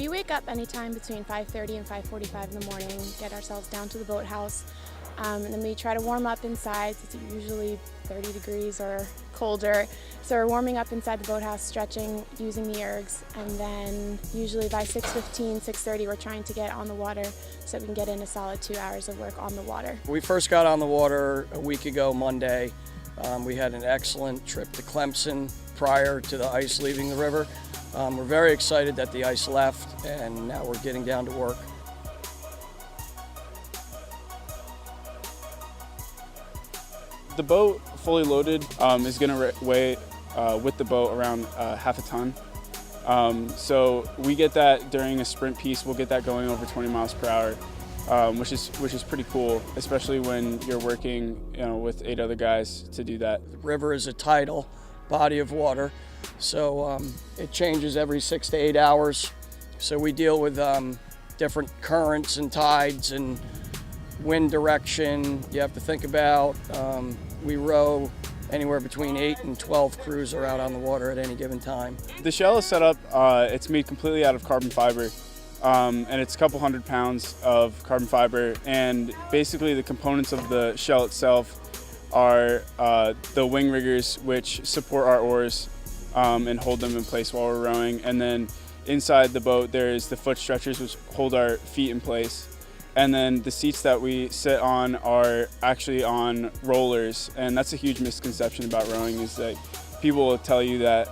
We wake up anytime between 5:30 and 5:45 in the morning, get ourselves down to the boathouse, and then we try to warm up inside. It's usually 30 degrees or colder. So we're warming up inside the boathouse, stretching, using the ergs, and then usually by 6:15, 6:30 we're trying to get on the water so that we can get in a solid 2 hours of work on the water. We first got on the water a week ago Monday. We had an excellent trip to Clemson prior to the ice leaving the river. We're very excited that the ice left, and now we're getting down to work. The boat, fully loaded, is going to weigh with the boat around half a ton. So we get that during a sprint piece. We'll get that going over 20 miles per hour, which is pretty cool, especially when you're working, with 8 other guys to do that. The river is a tidal body of water, so it changes every 6 to 8 hours. So we deal with different currents and tides and wind direction you have to think about. We row anywhere between 8 and 12 crews are out on the water at any given time. The shell is set up, it's made completely out of carbon fiber, and it's a couple 100 pounds of carbon fiber, and basically the components of the shell itself are the wing riggers, which support our oars and hold them in place while we're rowing, and then inside the boat there is the foot stretchers, which hold our feet in place. And then the seats that we sit on are actually on rollers, and that's a huge misconception about rowing, is that people will tell you that,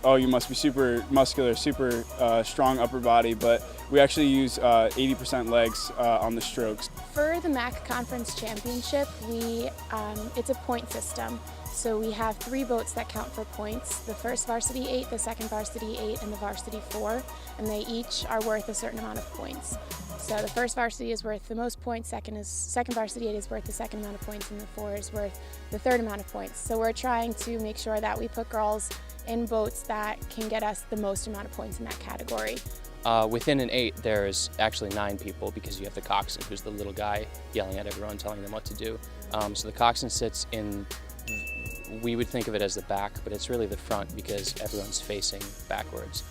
oh, you must be super muscular, super strong upper body, but we actually use 80% legs on the strokes. For the MAC Conference Championship, it's a point system. So we have 3 boats that count for points: the first varsity 8, the second varsity 8, and the varsity 4, and they each are worth a certain amount of points. So the first varsity is worth the most points, second varsity 8 is worth the second amount of points, and the 4 is worth the third amount of points. So we're trying to make sure that we put girls in boats that can get us the most amount of points in that category. Within an 8, there's actually 9 people, because you have the coxswain, who's the little guy yelling at everyone, telling them what to do. So the coxswain sits in, we would think of it as the back, but it's really the front because everyone's facing backwards.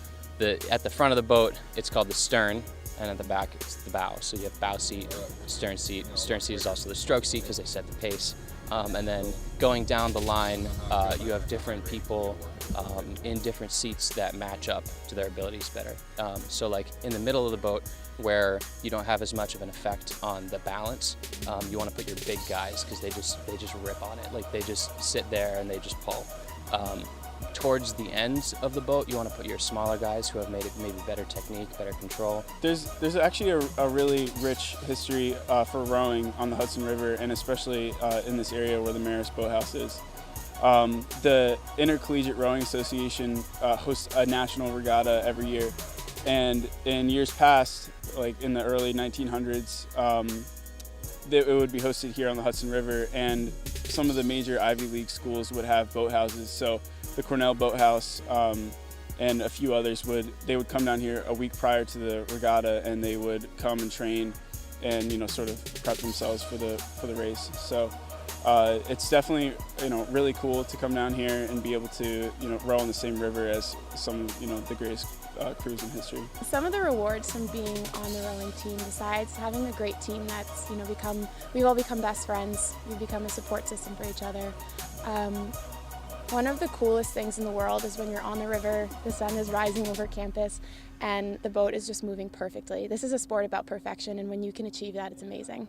At the front of the boat, it's called the stern, and at the back, it's the bow. So you have bow seat, stern seat. Stern seat is also the stroke seat because they set the pace. And then going down the line, you have different people in different seats that match up to their abilities better. So like in the middle of the boat, where you don't have as much of an effect on the balance, you want to put your big guys, because they just rip on it. Like they just sit there and they just pull. Towards the ends of the boat, you want to put your smaller guys who have made it maybe better technique, better control. There's actually a really rich history for rowing on the Hudson River, and especially in this area where the Marist Boathouse is. The Intercollegiate Rowing Association hosts a national regatta every year, and in years past, like in the early 1900s, it would be hosted here on the Hudson River, and some of the major Ivy League schools would have boathouses. So the Cornell Boathouse and a few others would come down here a week prior to the regatta, and they would come and train and sort of prep themselves for the race. So it's definitely really cool to come down here and be able to row on the same river as some the greatest crews in history. Some of the rewards from being on the rowing team, besides having a great team that's we've all become best friends, we've become a support system for each other. One of the coolest things in the world is when you're on the river, the sun is rising over campus, and the boat is just moving perfectly. This is a sport about perfection, and when you can achieve that, it's amazing.